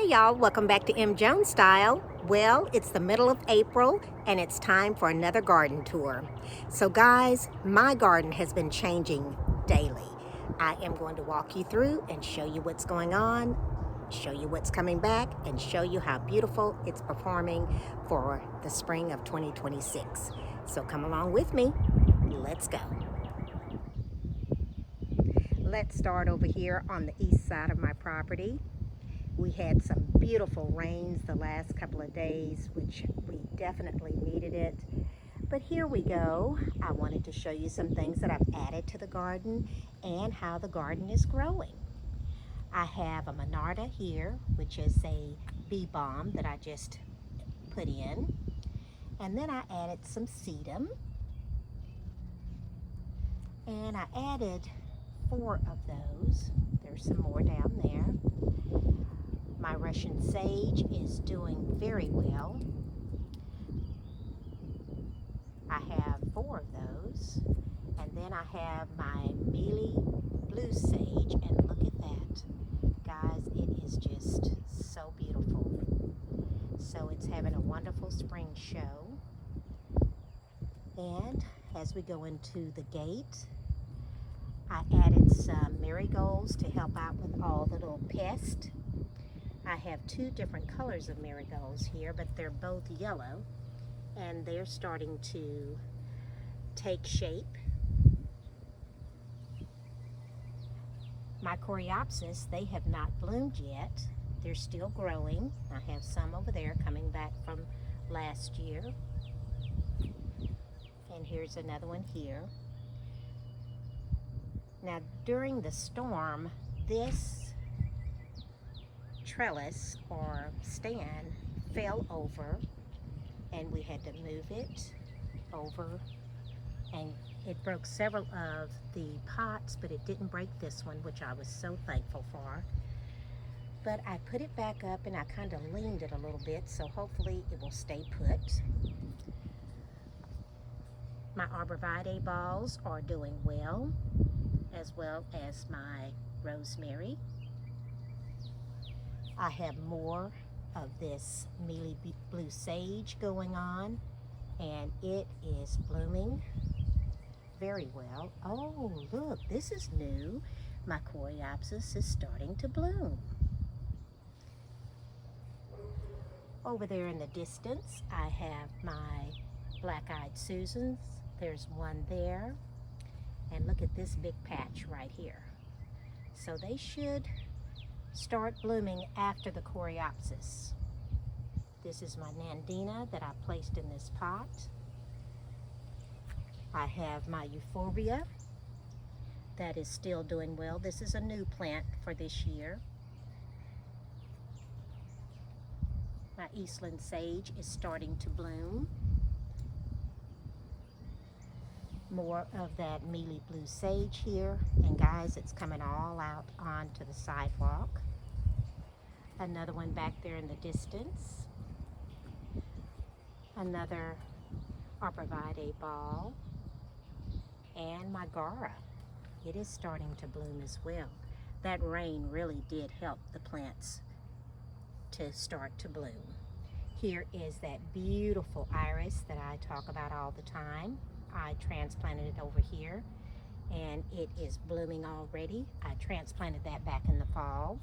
Hey y'all, welcome back to M. Jones Style. Well, it's the middle of April and it's time for another garden tour. So guys, my garden has been changing daily. I am going to walk you through and show you what's going on, show you what's coming back, and show you how beautiful it's performing for the spring of 2026. So come along with me. Let's go. Let's start over here on the east side of my property. We had some beautiful rains the last couple of days, which we definitely needed it. But here we go. I wanted to show you some things that I've added to the garden and how the garden is growing. I have a Monarda here, which is a bee balm that I just put in. And then I added some sedum. And I added 4 of those. There's some more down there. My Russian sage is doing very well. I have 4 of those. And then I have my mealy blue sage, and look at that. Guys, it is just so beautiful. So it's having a wonderful spring show. And as we go into the gate, I added some marigolds to help out with all the little pests. I have 2 different colors of marigolds here, but they're both yellow, and they're starting to take shape. My coreopsis, they have not bloomed yet. They're still growing. I have some over there coming back from last year. And here's another one here. Now, during the storm, this trellis or stand fell over, and we had to move it over, and it broke several of the pots, but it didn't break this one, which I was so thankful for. But I put it back up and I kind of leaned it a little bit, so hopefully it will stay put. My arborvitae balls are doing well as my rosemary. I have more of this mealy blue sage going on, and it is blooming very well. Oh, look, this is new. My coreopsis is starting to bloom. Over there in the distance, I have my black-eyed Susans. There's one there. And look at this big patch right here. So they should start blooming after the coreopsis. This is my Nandina that I placed in this pot. I have my Euphorbia that is still doing well. This is a new plant for this year. My Eastland sage is starting to bloom. More of that mealy blue sage here, and guys, it's coming all out onto the sidewalk. Another one back there in the distance. Another arborvitae ball. And my Gara. It is starting to bloom as well. That rain really did help the plants to start to bloom. Here is that beautiful iris that I talk about all the time. I transplanted it over here, and it is blooming already. I transplanted that back in the fall.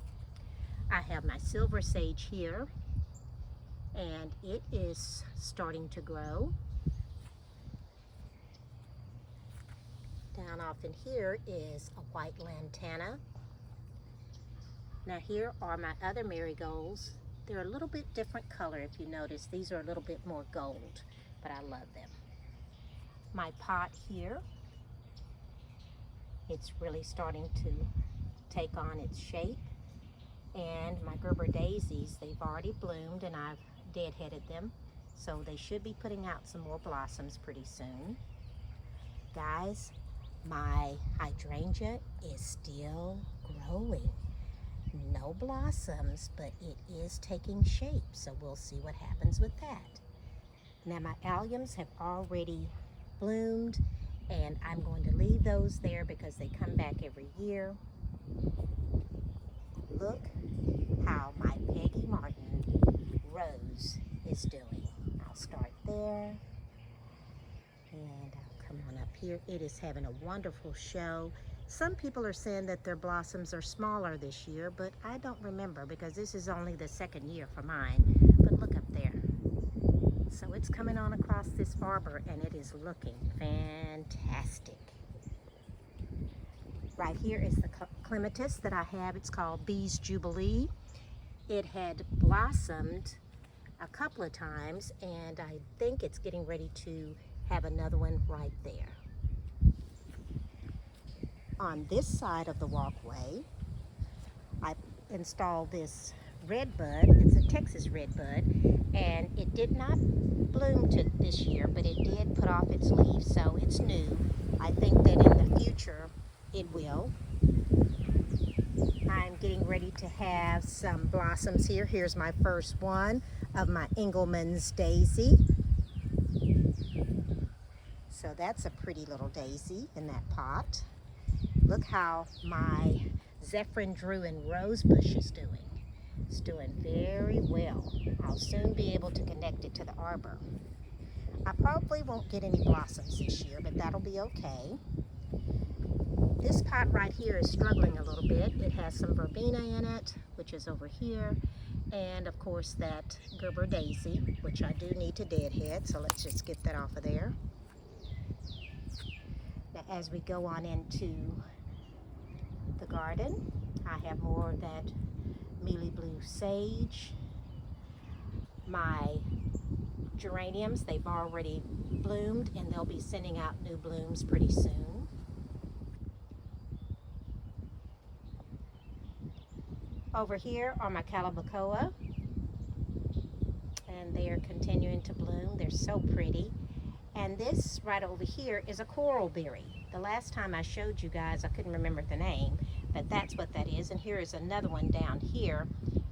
I have my silver sage here, and it is starting to grow. Down off in here is a white lantana. Now here are my other marigolds. They're a little bit different color if you notice. These are a little bit more gold, but I love them. My pot here, it's really starting to take on its shape. And my Gerber daisies, they've already bloomed and I've deadheaded them, so they should be putting out some more blossoms pretty soon. Guys, my hydrangea is still growing. No blossoms, but it is taking shape, so we'll see what happens with that. Now my alliums have already bloomed, and I'm going to leave those there because they come back every year. Look how my Peggy Moss there. And I'll come on up here. It is having a wonderful show. Some people are saying that their blossoms are smaller this year, but I don't remember because this is only the second year for mine. But look up there. So it's coming on across this arbor and it is looking fantastic. Right here is the clematis that I have. It's called Bee's Jubilee. It had blossomed a couple of times and I think it's getting ready to have another one right there. On this side of the walkway, I installed this red bud. It's a Texas red bud, and it did not bloom this year, but it did put off its leaves, so it's new. I think that in the future it will. I'm getting ready to have some blossoms here. Here's my first one of my Engelmann's daisy. So that's a pretty little daisy in that pot. Look how my Zephyrin Druin rose bush is doing. It's doing very well. I'll soon be able to connect it to the arbor. I probably won't get any blossoms this year, but that'll be okay. This pot right here is struggling a little bit. It has some verbena in it, which is over here, and of course that Gerber daisy, which I do need to deadhead, so let's just get that off of there. Now as we go on into the garden, I have more of that mealy blue sage. My geraniums, they've already bloomed and they'll be sending out new blooms pretty soon. Over here are my Calibrachoa, and they are continuing to bloom. They're so pretty. And this right over here is a coral berry. The last time I showed you guys, I couldn't remember the name, but that's what that is. And here is another one down here.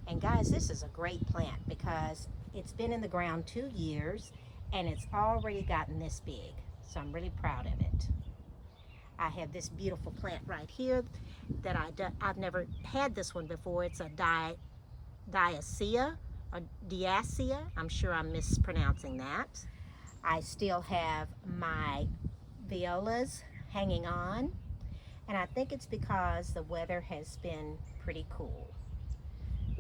And guys, this is a great plant because it's been in the ground 2 years and it's already gotten this big. So I'm really proud of it. I have this beautiful plant right here that I've never had this one before. It's a Diacia or Diacia. I'm sure I'm mispronouncing that. I still have my violas hanging on, and I think it's because the weather has been pretty cool.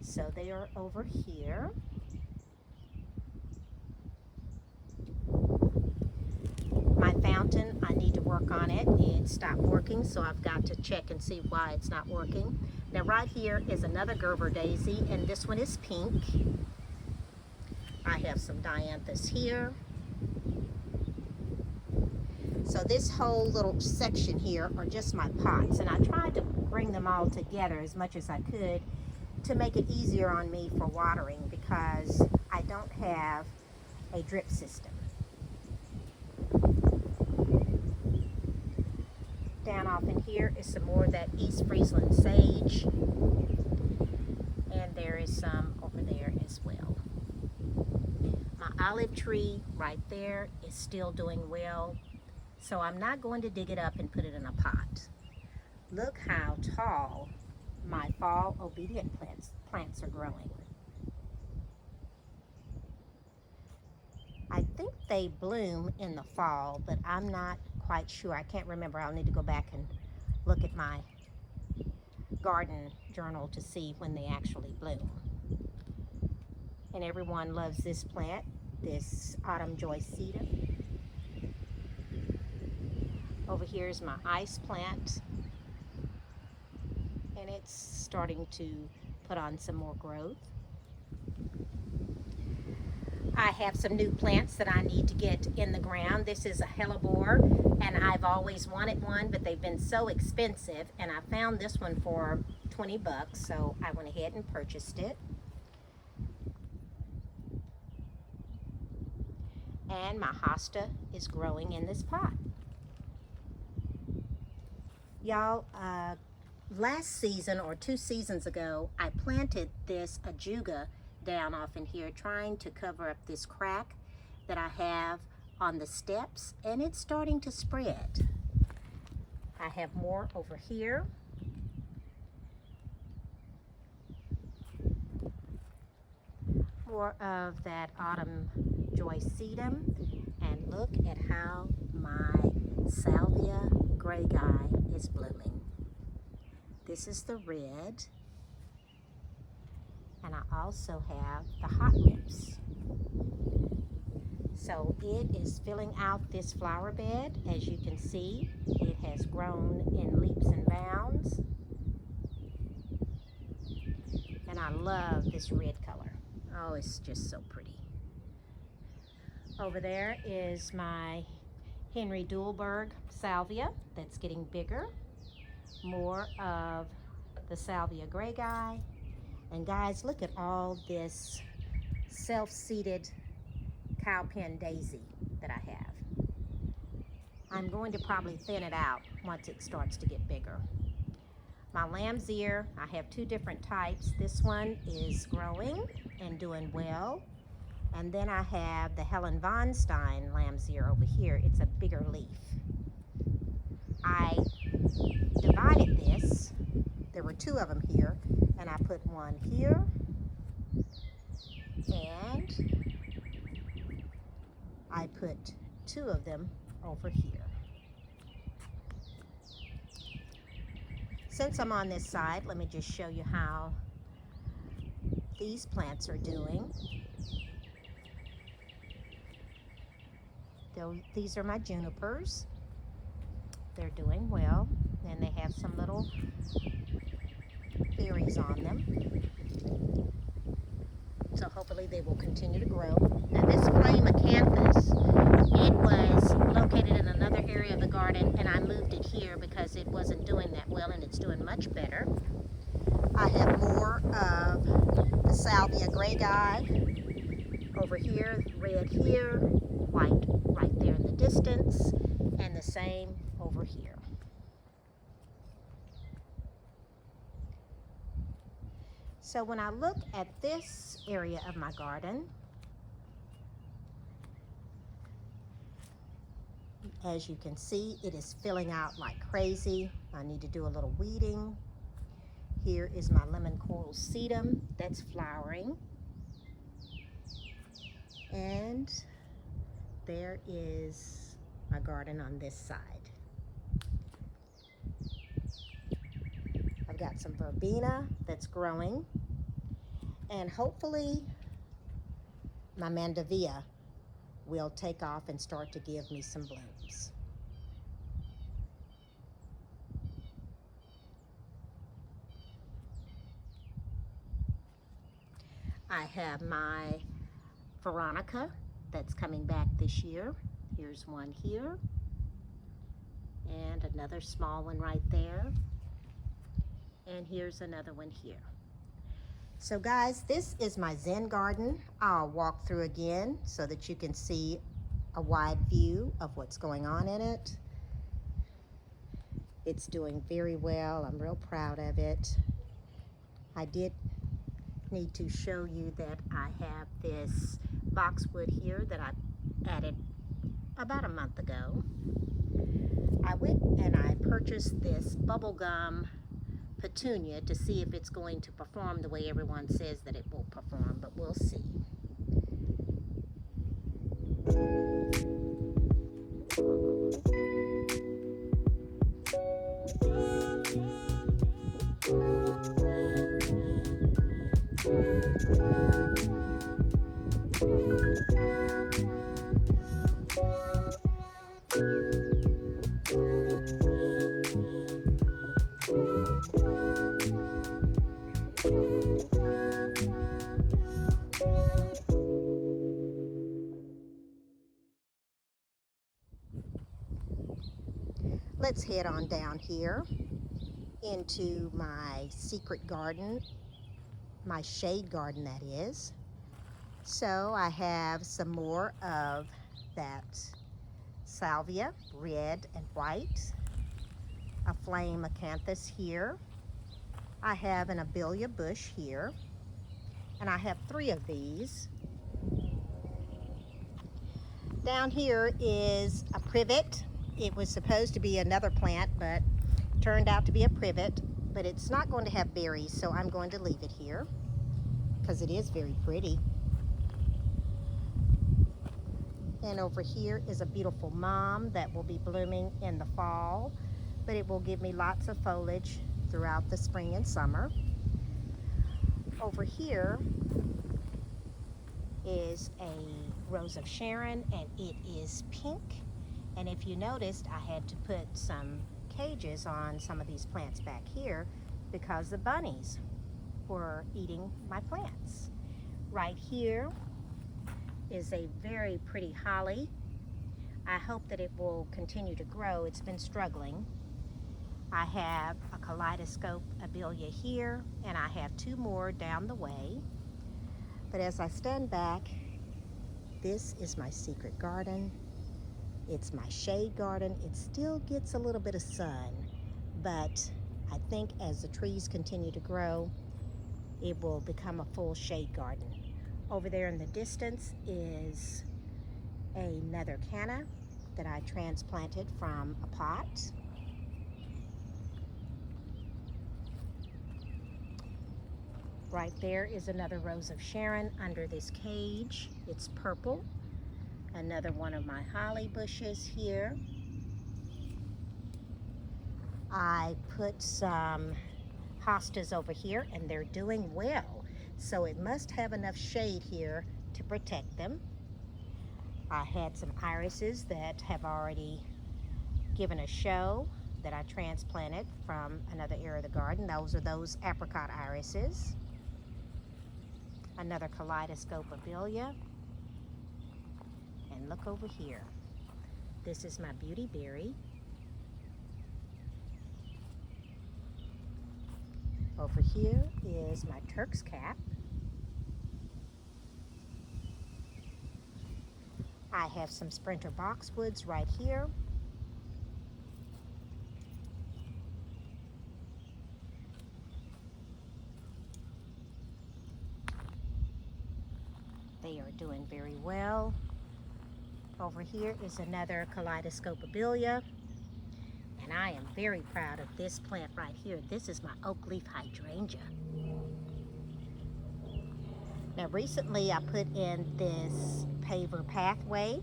So they are over here. My fountain, I need to work on it. It stopped working, so I've got to check and see why it's not working. Now right here is another Gerber daisy, and this one is pink. I have some dianthus here. So this whole little section here are just my pots, and I tried to bring them all together as much as I could to make it easier on me for watering because I don't have a drip system. Down off in here is some more of that East Friesland sage, and there is some over there as well. My olive tree right there is still doing well, so I'm not going to dig it up and put it in a pot. Look how tall my fall obedient plants are growing. I think they bloom in the fall, but I'm not quite sure. I can't remember. I'll need to go back and look at my garden journal to see when they actually bloom. And everyone loves this plant, this Autumn Joy Cedar. Over here is my ice plant, and it's starting to put on some more growth. I have some new plants that I need to get in the ground. This is a hellebore, and I've always wanted one, but they've been so expensive, and I found this one for 20 bucks, so I went ahead and purchased it. And my hosta is growing in this pot. Y'all, last season or 2 seasons ago, I planted this ajuga down off in here trying to cover up this crack that I have on the steps, and it's starting to spread. I have more over here. More of that autumn joycetum, and look at how my salvia gregae is blooming. This is the red, and I also have the hot lips. So it is filling out this flower bed. As you can see, it has grown in leaps and bounds. And I love this red color. Oh, it's just so pretty. Over there is my Henry Dulberg salvia that's getting bigger. More of the salvia gregae. And guys, look at all this self-seeded cowpen daisy that I have. I'm going to probably thin it out once it starts to get bigger. My lamb's ear, I have two different types. This one is growing and doing well. And then I have the Helen Von Stein lamb's ear over here. It's a bigger leaf. I divided this. There were two of them here, and I put one here and I put two of them over here. Since I'm on this side, let me just show you how these plants are doing. These are my junipers. They're doing well, and they have some little berries on them. So hopefully they will continue to grow. Now this flame acanthus, it was located in another area of the garden, and I moved it here because it wasn't doing that well, and it's doing much better. I have more of the salvia gregae over here, red here, white right there in the distance, and the same over here. So when I look at this area of my garden, as you can see, it is filling out like crazy. I need to do a little weeding. Here is my lemon coral sedum that's flowering. And there is my garden on this side. I've got some verbena that's growing, and hopefully my mandevilla will take off and start to give me some blooms. I have my veronica that's coming back this year. Here's one here, and another small one right there. And here's another one here. So guys, this is my Zen garden. I'll walk through again so that you can see a wide view of what's going on in it. It's doing very well. I'm real proud of it. I did need to show you that I have this boxwood here that I added about a month ago. I went and I purchased this bubblegum petunia to see if it's going to perform the way everyone says that it will perform, but we'll see. Let's head on down here into my secret garden, my shade garden that is. So I have some more of that salvia, red and white, a flame acanthus here. I have an abelia bush here, and I have 3 of these. Down here is a privet. It was supposed to be another plant, but turned out to be a privet, but it's not going to have berries, so I'm going to leave it here because it is very pretty. And over here is a beautiful mom that will be blooming in the fall, but it will give me lots of foliage throughout the spring and summer. Over here is a Rose of Sharon, and it is pink. And if you noticed, I had to put some cages on some of these plants back here because the bunnies were eating my plants. Right here is a very pretty holly. I hope that it will continue to grow. It's been struggling. I have a kaleidoscope abelia here, and I have two more down the way. But as I stand back, this is my secret garden. It's my shade garden. It still gets a little bit of sun, but I think as the trees continue to grow, it will become a full shade garden. Over there in the distance is another canna that I transplanted from a pot. Right there is another Rose of Sharon under this cage. It's purple. Another one of my holly bushes here. I put some hostas over here, and they're doing well. So it must have enough shade here to protect them. I had some irises that have already given a show that I transplanted from another area of the garden. Those are those apricot irises. Another kaleidoscope abelia. And look over here. This is my beauty berry. Over here is my Turk's cap. I have some sprinter boxwoods right here. They are doing very well. Over here is another kaleidoscope abelia. And I am very proud of this plant right here. This is my oak leaf hydrangea. Now recently I put in this paver pathway.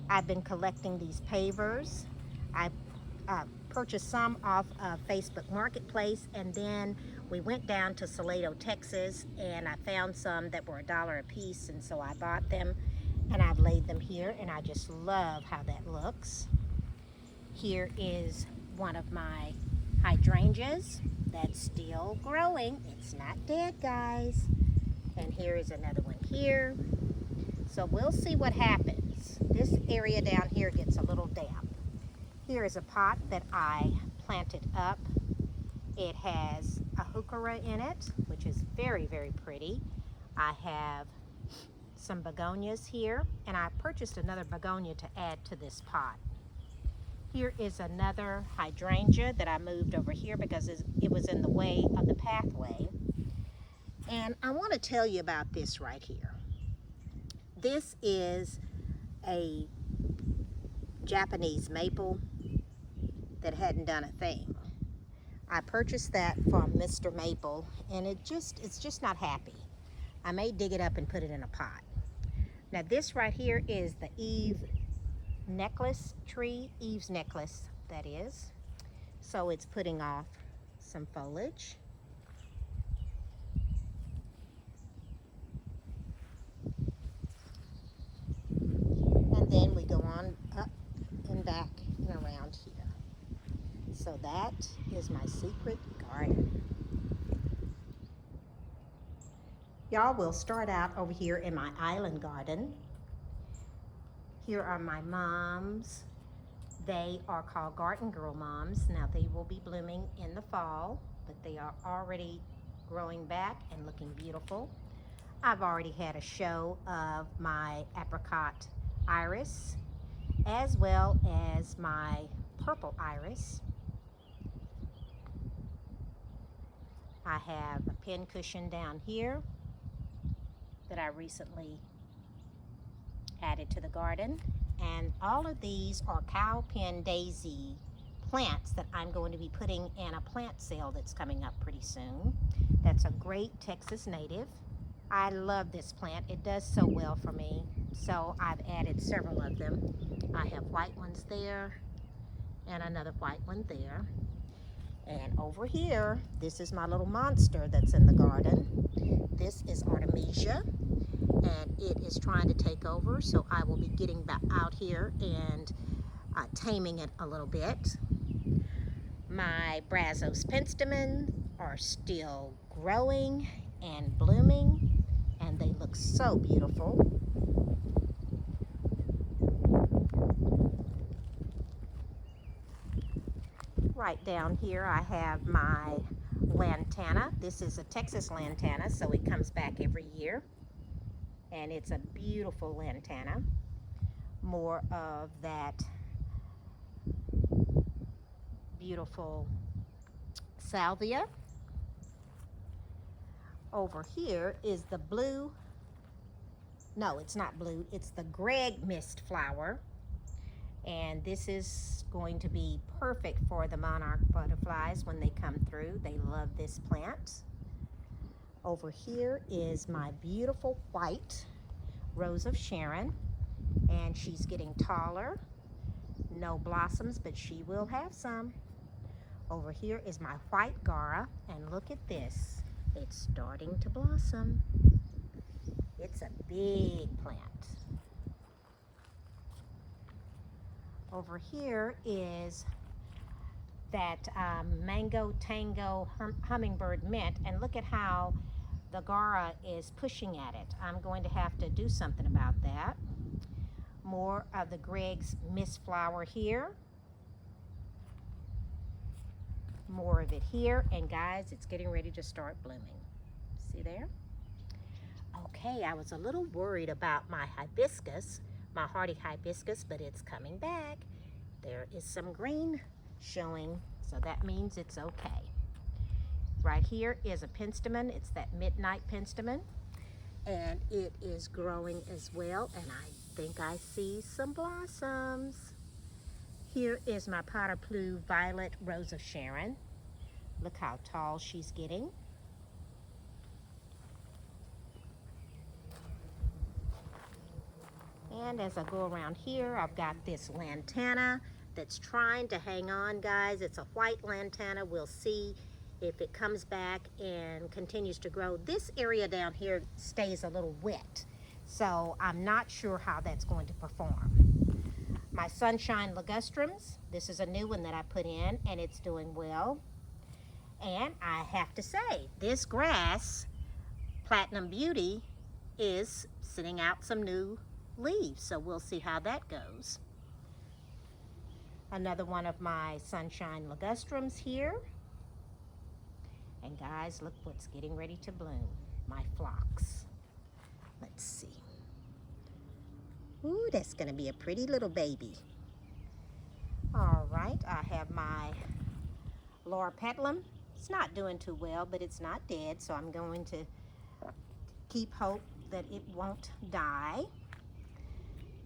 I've been collecting these pavers. I purchased some off of Facebook Marketplace, and then we went down to Salado, Texas, and I found some that were $1 a piece, and so I bought them, and I've laid them here, and I just love how that looks. Here is one of my hydrangeas that's still growing. It's not dead, guys. And here is another one here. So we'll see what happens. This area down here gets a little damp. Here is a pot that I planted up. It has a heuchera in it, which is very, very pretty. I have some begonias here, and I purchased another begonia to add to this pot. Here is another hydrangea that I moved over here because it was in the way of the pathway. And I want to tell you about this right here. This is a Japanese maple that hadn't done a thing. I purchased that from Mr. Maple, and it's just not happy. I may dig it up and put it in a pot. Now this right here is the Eve's necklace, that is. So it's putting off some foliage. And then we go on up and back and around here. So that is my secret garden. Y'all, will start out over here in my island garden. Here are my mums. They are called Garden Girl Mums. Now they will be blooming in the fall, but they are already growing back and looking beautiful. I've already had a show of my apricot iris, as well as my purple iris. I have a pin cushion down here that I recently added to the garden. And all of these are cowpen daisy plants that I'm going to be putting in a plant sale that's coming up pretty soon. That's a great Texas native. I love this plant. It does so well for me. So I've added several of them. I have white ones there and another white one there. And over here, this is my little monster that's in the garden. This is Artemisia, and it is trying to take over, so I will be getting back out here and taming it a little bit. My Brazos penstemon are still growing and blooming, and they look so beautiful. Right down here I have my lantana. This is a Texas lantana, so it comes back every year. And it's a beautiful lantana. More of that beautiful salvia. Over here is the blue, no, it's not blue, it's the Greg mist flower. And this is going to be perfect for the monarch butterflies when they come through. They love this plant. Over here is my beautiful white Rose of Sharon, and she's getting taller. No blossoms, but she will have some. Over here is my white Gaura, and look at this. It's starting to blossom. It's a big plant. Over here is that Mango Tango Hummingbird Mint, and look at how the Gaura is pushing at it. I'm going to have to do something about that. More of the Greg's Mist flower here. More of it here, and guys, it's getting ready to start blooming. See there? Okay, I was a little worried about my hibiscus, my hardy hibiscus, but it's coming back. There is some green showing, so that means it's okay. Right here is a penstemon. It's that midnight penstemon, and it is growing as well, and I think I see some blossoms. Here is my Potterplu Violet Rose of Sharon. Look how tall she's getting. And as I go around here, I've got this lantana that's trying to hang on, guys. It's a white lantana. We'll see if it comes back and continues to grow. This area down here stays a little wet, so I'm not sure how that's going to perform. My Sunshine Ligustrums, this is a new one that I put in, and it's doing well. And I have to say, this grass, Platinum Beauty, is sending out some new leaves, so we'll see how that goes. Another one of my Sunshine Ligustrums here. And guys, look what's getting ready to bloom. My phlox. Let's see. Ooh, that's gonna be a pretty little baby. All right, I have my Loropetalum. It's not doing too well, but it's not dead, so I'm going to keep hope that it won't die.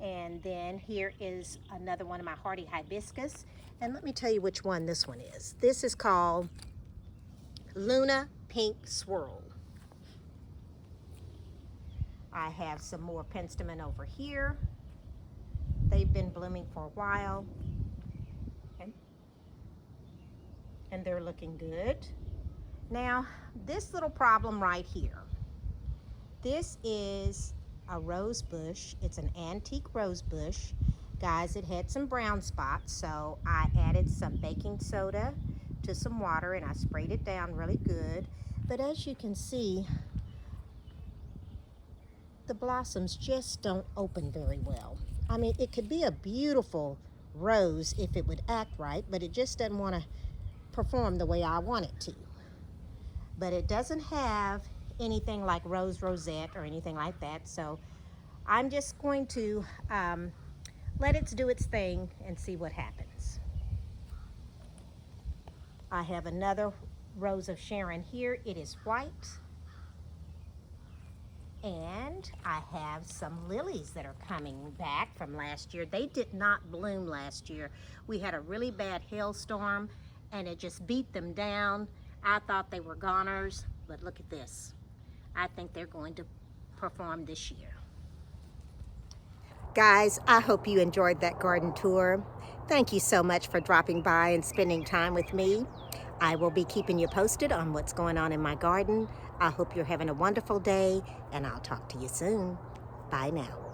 And then here is another one of my hardy hibiscus. And let me tell you which one this one is. This is called Luna Pink Swirl. I have some more penstemon over here. They've been blooming for a while. And they're looking good. Now, this little problem right here. This is a rose bush. It's an antique rose bush. Guys, it had some brown spots, so I added some baking soda to some water and I sprayed it down really good. But as you can see, the blossoms just don't open very well. I mean, it could be a beautiful rose if it would act right, but it just doesn't want to perform the way I want it to. But it doesn't have anything like rose rosette or anything like that, so I'm just going to let it do its thing and see what happens. I have another Rose of Sharon here. It is white. And I have some lilies that are coming back from last year. They did not bloom last year. We had a really bad hailstorm and it just beat them down. I thought they were goners, but look at this. I think they're going to perform this year. Guys, I hope you enjoyed that garden tour. Thank you so much for dropping by and spending time with me. I will be keeping you posted on what's going on in my garden. I hope you're having a wonderful day, and I'll talk to you soon. Bye now.